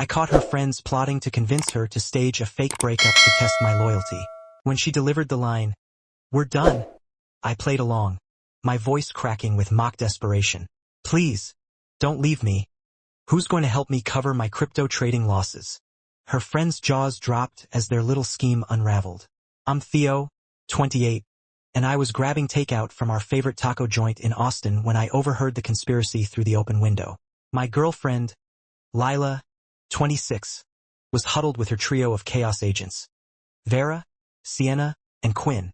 I caught her friends plotting to convince her to stage a fake breakup to test my loyalty. When she delivered the line, "We're done," I played along, my voice cracking with mock desperation. "Please, don't leave me. Who's going to help me cover my crypto trading losses?" Her friends' jaws dropped as their little scheme unraveled. I'm Theo, 28, and I was grabbing takeout from our favorite taco joint in Austin when I overheard the conspiracy through the open window. My girlfriend, Lila, 26, was huddled with her trio of chaos agents, Vera, Sienna, and Quinn,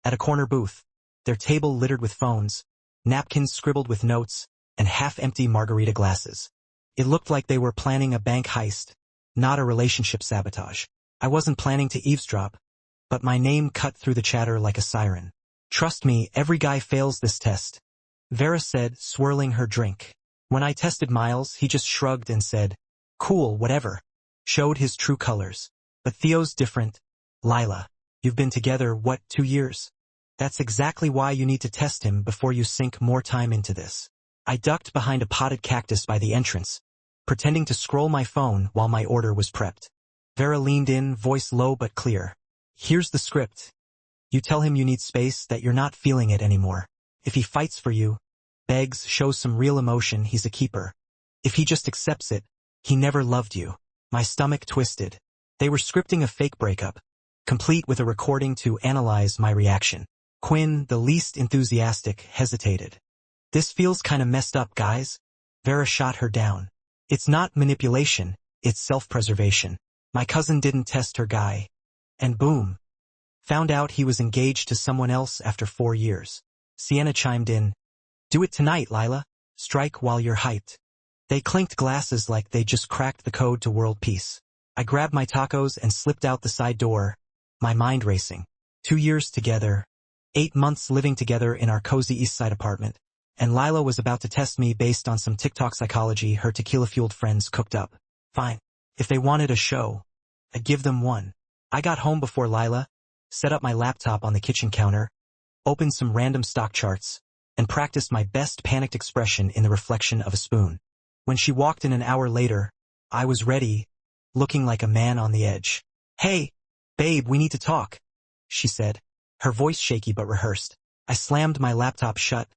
at a corner booth, their table littered with phones, napkins scribbled with notes, and half-empty margarita glasses. It looked like they were planning a bank heist, not a relationship sabotage. I wasn't planning to eavesdrop, but my name cut through the chatter like a siren. "Trust me, every guy fails this test," Vera said, swirling her drink. When I tested Miles, he just shrugged and said, "Cool, whatever." Showed his true colors. But Theo's different. "Lila, you've been together, what, 2 years? That's exactly why you need to test him before you sink more time into this." I ducked behind a potted cactus by the entrance, pretending to scroll my phone while my order was prepped. Vera leaned in, voice low but clear. "Here's the script. You tell him you need space, that you're not feeling it anymore. If he fights for you, begs, shows some real emotion, he's a keeper. If he just accepts it, he never loved you." My stomach twisted. They were scripting a fake breakup, complete with a recording to analyze my reaction. Quinn, the least enthusiastic, hesitated. "This feels kinda messed up, guys." Vera shot her down. "It's not manipulation, it's self-preservation. My cousin didn't test her guy. And boom. Found out he was engaged to someone else after 4 years. Sienna chimed in. "Do it tonight, Lila. Strike while you're hyped." They clinked glasses like they just cracked the code to world peace. I grabbed my tacos and slipped out the side door, my mind racing. 2 years together, 8 months living together in our cozy East Side apartment, and Lila was about to test me based on some TikTok psychology her tequila-fueled friends cooked up. Fine. If they wanted a show, I'd give them one. I got home before Lila, set up my laptop on the kitchen counter, opened some random stock charts, and practiced my best panicked expression in the reflection of a spoon. When she walked in an hour later, I was ready, looking like a man on the edge. "Hey, babe, we need to talk," she said, her voice shaky but rehearsed. I slammed my laptop shut,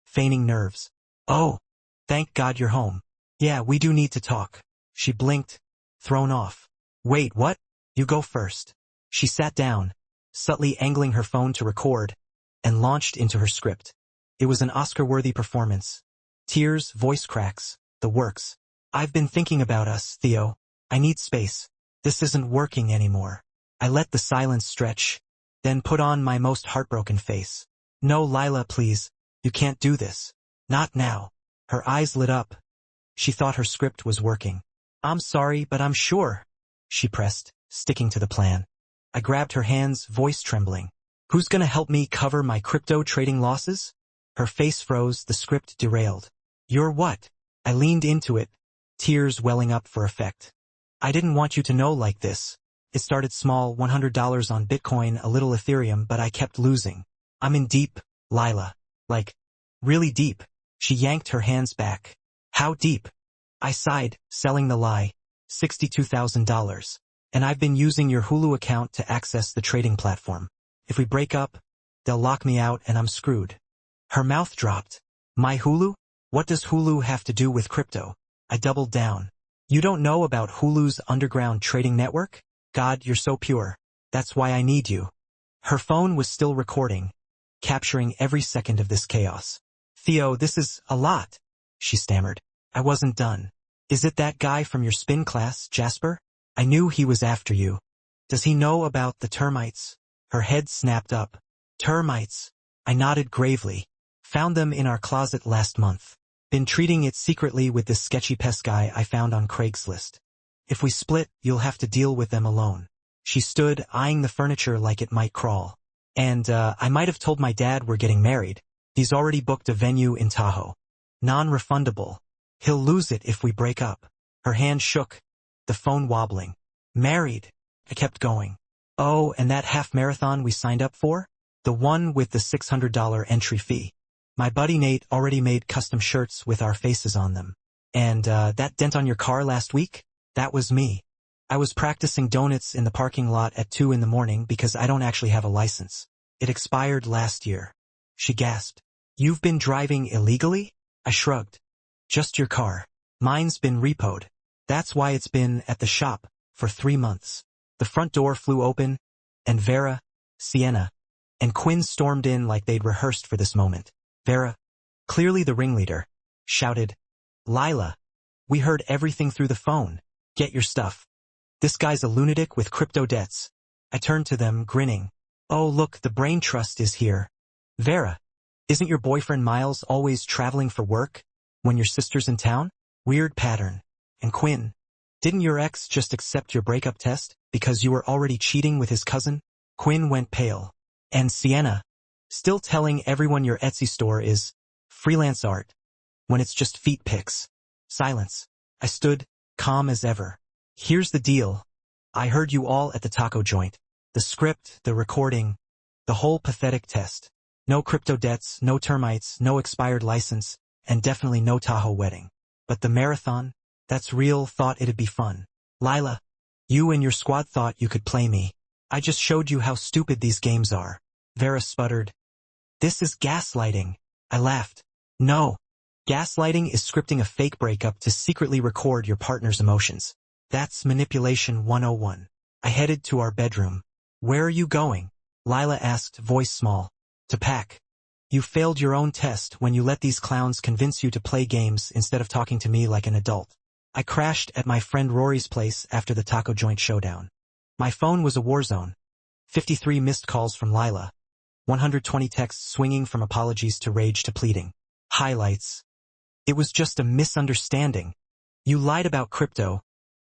feigning nerves. "Oh, thank God you're home. Yeah, we do need to talk." She blinked, thrown off. "Wait, what? You go first." She sat down, subtly angling her phone to record, and launched into her script. It was an Oscar-worthy performance. Tears, voice cracks, the works. "I've been thinking about us, Theo. I need space. This isn't working anymore." I let the silence stretch, then put on my most heartbroken face. "No, Lila, please. You can't do this. Not now." Her eyes lit up. She thought her script was working. "I'm sorry, but I'm sure," she pressed, sticking to the plan. I grabbed her hands, voice trembling. "Who's gonna help me cover my crypto trading losses?" Her face froze, the script derailed. "You're what?" I leaned into it, tears welling up for effect. "I didn't want you to know like this. It started small, $100 on Bitcoin, a little Ethereum, but I kept losing. I'm in deep, Lila. Like, really deep." She yanked her hands back. "How deep?" I sighed, selling the lie. $62,000. "And I've been using your Hulu account to access the trading platform. If we break up, they'll lock me out and I'm screwed." Her mouth dropped. "My Hulu? What does Hulu have to do with crypto?" I doubled down. "You don't know about Hulu's underground trading network? God, you're so pure. That's why I need you." Her phone was still recording, capturing every second of this chaos. "Theo, this is a lot," she stammered. I wasn't done. "Is it that guy from your spin class, Jasper? I knew he was after you. Does he know about the termites?" Her head snapped up. "Termites?" I nodded gravely. "Found them in our closet last month. Been treating it secretly with this sketchy pest guy I found on Craigslist. If we split, you'll have to deal with them alone." She stood, eyeing the furniture like it might crawl. "And, I might have told my dad we're getting married. He's already booked a venue in Tahoe. Non-refundable. He'll lose it if we break up." Her hand shook, the phone wobbling. "Married." I kept going. "Oh, and that half marathon we signed up for? The one with the $600 entry fee. My buddy Nate already made custom shirts with our faces on them. And, that dent on your car last week? That was me. I was practicing donuts in the parking lot at 2 in the morning because I don't actually have a license. It expired last year. She gasped. You've been driving illegally? I shrugged. Just your car. Mine's been repoed. That's why it's been at the shop for 3 months. The front door flew open, and Vera, Sienna, and Quinn stormed in like they'd rehearsed for this moment. Vera, clearly the ringleader, shouted, Lila, we heard everything through the phone. Get your stuff. This guy's a lunatic with crypto debts. I turned to them, grinning. Oh look, the brain trust is here. Vera, isn't your boyfriend Miles always traveling for work when your sister's in town? Weird pattern. And Quinn, didn't your ex just accept your breakup test because you were already cheating with his cousin? Quinn went pale. And Sienna, still telling everyone your Etsy store is freelance art when it's just feet pics. Silence. I stood, calm as ever. Here's the deal. I heard you all at the taco joint. The script, the recording, the whole pathetic test. No crypto debts, no termites, no expired license, and definitely no Tahoe wedding. But the marathon, that's real, thought it'd be fun. Lila, you and your squad thought you could play me. I just showed you how stupid these games are. Vera sputtered. This is gaslighting. I laughed. No. Gaslighting is scripting a fake breakup to secretly record your partner's emotions. That's manipulation 101. I headed to our bedroom. Where are you going? Lila asked, voice small. To pack. You failed your own test when you let these clowns convince you to play games instead of talking to me like an adult. I crashed at my friend Rory's place after the taco joint showdown. My phone was a war zone. 53 missed calls from Lila. 120 texts swinging from apologies to rage to pleading. Highlights. It was just a misunderstanding. You lied about crypto.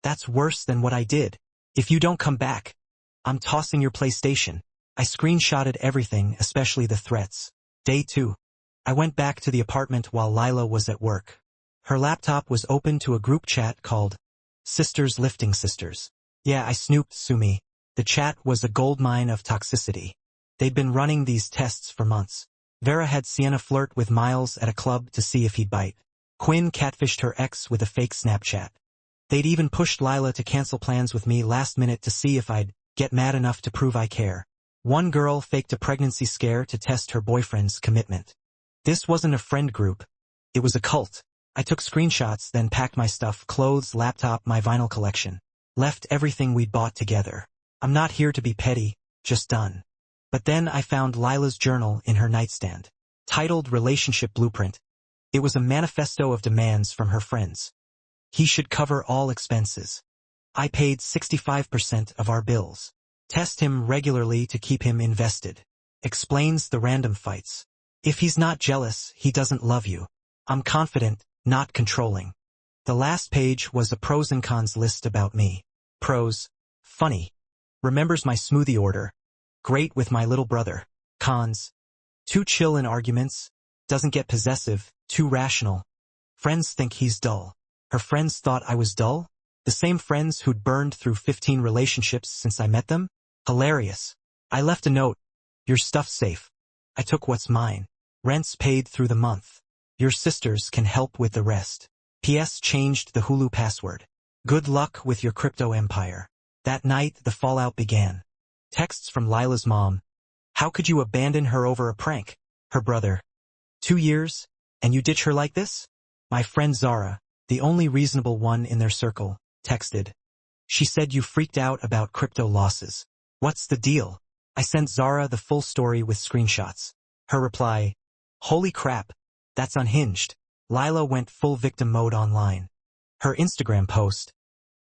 That's worse than what I did. If you don't come back, I'm tossing your PlayStation. I screenshotted everything, especially the threats. Day 2. I went back to the apartment while Lila was at work. Her laptop was open to a group chat called Sisters Lifting Sisters. Yeah, I snooped, Sumi. The chat was a goldmine of toxicity. They'd been running these tests for months. Vera had Sienna flirt with Miles at a club to see if he'd bite. Quinn catfished her ex with a fake Snapchat. They'd even pushed Lila to cancel plans with me last minute to see if I'd get mad enough to prove I care. One girl faked a pregnancy scare to test her boyfriend's commitment. This wasn't a friend group. It was a cult. I took screenshots, then packed my stuff, clothes, laptop, my vinyl collection. Left everything we'd bought together. I'm not here to be petty, just done. But then I found Lila's journal in her nightstand. Titled Relationship Blueprint. It was a manifesto of demands from her friends. He should cover all expenses. I paid 65% of our bills. Test him regularly to keep him invested. Explains the random fights. If he's not jealous, he doesn't love you. I'm confident, not controlling. The last page was a pros and cons list about me. Pros. Funny. Remembers my smoothie order. Great with my little brother. Cons. Too chill in arguments. Doesn't get possessive. Too rational. Friends think he's dull. Her friends thought I was dull? The same friends who'd burned through 15 relationships since I met them? Hilarious. I left a note. Your stuff's safe. I took what's mine. Rent's paid through the month. Your sisters can help with the rest. P.S. Changed the Hulu password. Good luck with your crypto empire. That night, the fallout began. Texts from Lila's mom. How could you abandon her over a prank? Her brother. 2 years? And you ditch her like this? My friend Zara, the only reasonable one in their circle, texted. She said you freaked out about crypto losses. What's the deal? I sent Zara the full story with screenshots. Her reply. Holy crap. That's unhinged. Lila went full victim mode online. Her Instagram post.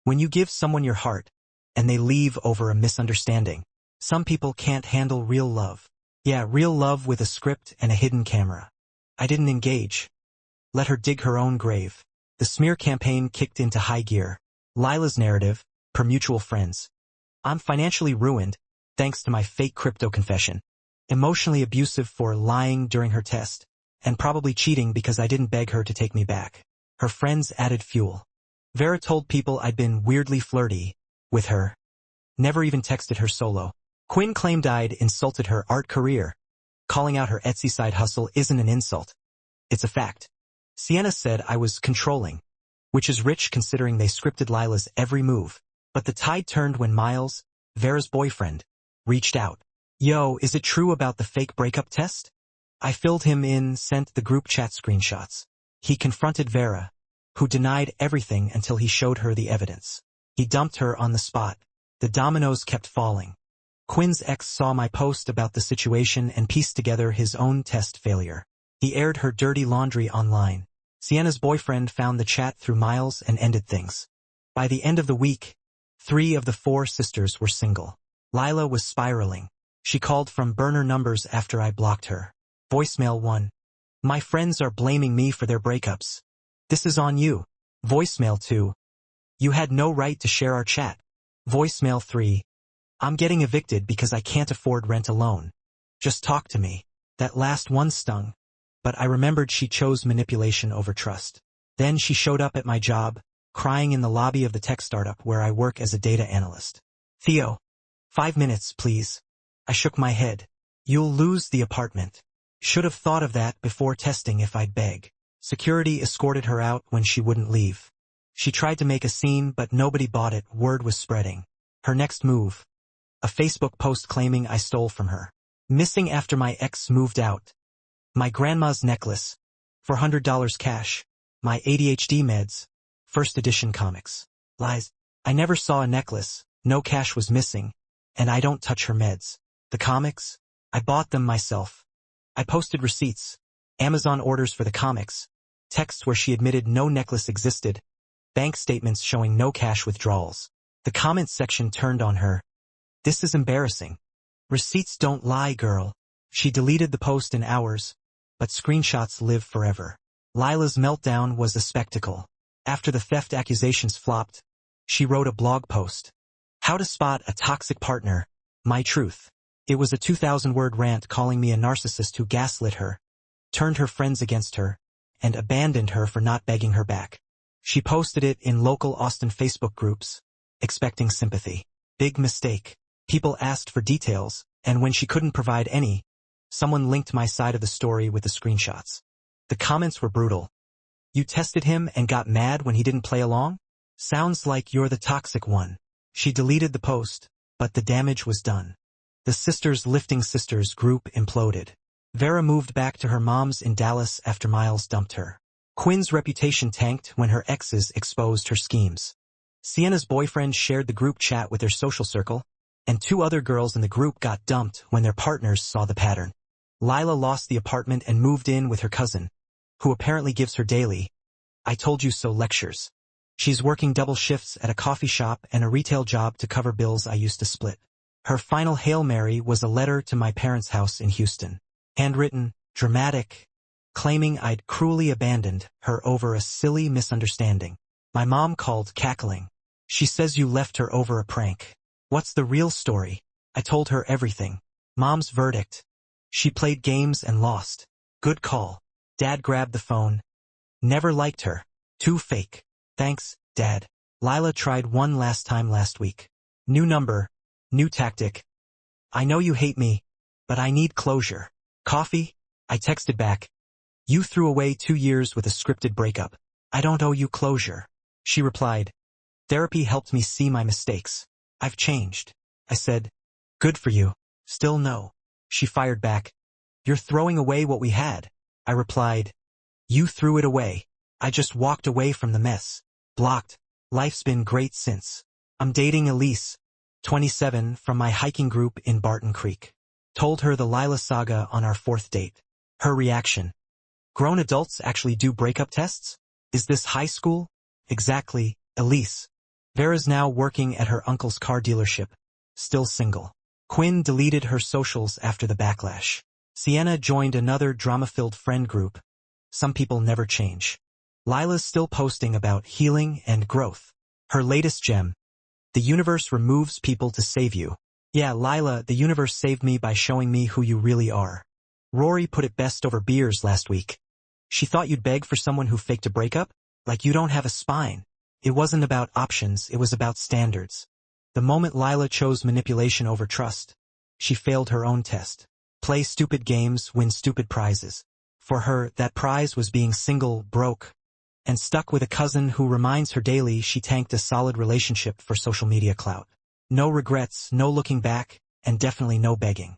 When you give someone your heart, and they leave over a misunderstanding, some people can't handle real love. Yeah, real love with a script and a hidden camera. I didn't engage. Let her dig her own grave. The smear campaign kicked into high gear. Lila's narrative, per mutual friends. I'm financially ruined, thanks to my fake crypto confession. Emotionally abusive for lying during her test, and probably cheating because I didn't beg her to take me back. Her friends added fuel. Vera told people I'd been weirdly flirty with her. Never even texted her solo. Quinn claimed I'd insulted her art career. Calling out her Etsy side hustle isn't an insult. It's a fact. Sienna said I was controlling. which is rich considering they scripted Lila's every move. But the tide turned when Miles, Vera's boyfriend, reached out. Yo, is it true about the fake breakup test? I filled him in, sent the group chat screenshots. He confronted Vera, who denied everything until he showed her the evidence. He dumped her on the spot. The dominoes kept falling. Quinn's ex saw my post about the situation and pieced together his own test failure. He aired her dirty laundry online. Sienna's boyfriend found the chat through Miles and ended things. By the end of the week, 3 of the 4 sisters were single. Lila was spiraling. She called from burner numbers after I blocked her. Voicemail 1. My friends are blaming me for their breakups. This is on you. Voicemail 2. You had no right to share our chat. Voicemail 3. I'm getting evicted because I can't afford rent alone. Just talk to me. That last one stung. But I remembered she chose manipulation over trust. Then she showed up at my job, crying in the lobby of the tech startup where I work as a data analyst. Theo, 5 minutes, please. I shook my head. You'll lose the apartment. Should have thought of that before testing if I'd beg. Security escorted her out when she wouldn't leave. She tried to make a scene, but nobody bought it. Word was spreading. Her next move. A Facebook post claiming I stole from her. Missing after my ex moved out. My grandma's necklace. $400 cash. My ADHD meds. First edition comics. Lies. I never saw a necklace. No cash was missing. And I don't touch her meds. The comics? I bought them myself. I posted receipts. Amazon orders for the comics. Texts where she admitted no necklace existed. Bank statements showing no cash withdrawals. The comments section turned on her. This is embarrassing. Receipts don't lie, girl. She deleted the post in hours, but screenshots live forever. Lila's meltdown was a spectacle. After the theft accusations flopped, she wrote a blog post. How to spot a toxic partner. My truth. It was a 2,000-word rant calling me a narcissist who gaslit her, turned her friends against her, and abandoned her for not begging her back. She posted it in local Austin Facebook groups, expecting sympathy. Big mistake. People asked for details, and when she couldn't provide any, someone linked my side of the story with the screenshots. The comments were brutal. You tested him and got mad when he didn't play along? Sounds like you're the toxic one. She deleted the post, but the damage was done. The Sisters Lifting Sisters group imploded. Vera moved back to her mom's in Dallas after Miles dumped her. Quinn's reputation tanked when her exes exposed her schemes. Sienna's boyfriend shared the group chat with their social circle, and 2 other girls in the group got dumped when their partners saw the pattern. Lila lost the apartment and moved in with her cousin, who apparently gives her daily "I told you so" lectures. She's working double shifts at a coffee shop and a retail job to cover bills I used to split. Her final Hail Mary was a letter to my parents' house in Houston. Handwritten, dramatic, claiming I'd cruelly abandoned her over a silly misunderstanding. My mom called cackling. She says you left her over a prank. What's the real story? I told her everything. Mom's verdict. She played games and lost. Good call. Dad grabbed the phone. Never liked her. Too fake. Thanks, Dad. Lila tried one last time last week. New number. New tactic. I know you hate me, but I need closure. Coffee? I texted back. You threw away 2 years with a scripted breakup. I don't owe you closure. She replied. Therapy helped me see my mistakes. I've changed. I said. Good for you. Still no. She fired back. You're throwing away what we had. I replied. You threw it away. I just walked away from the mess. Blocked. Life's been great since. I'm dating Elise, 27, from my hiking group in Barton Creek. Told her the Lila saga on our 4th date. Her reaction. Grown adults actually do breakup tests? Is this high school? Exactly, Elise. Vera's now working at her uncle's car dealership. Still single. Quinn deleted her socials after the backlash. Sienna joined another drama-filled friend group. Some people never change. Lila's still posting about healing and growth. Her latest gem. The universe removes people to save you. Yeah, Lila, the universe saved me by showing me who you really are. Rory put it best over beers last week. She thought you'd beg for someone who faked a breakup? Like you don't have a spine. It wasn't about options, it was about standards. The moment Lila chose manipulation over trust, she failed her own test. Play stupid games, win stupid prizes. For her, that prize was being single, broke, and stuck with a cousin who reminds her daily she tanked a solid relationship for social media clout. No regrets, no looking back, and definitely no begging.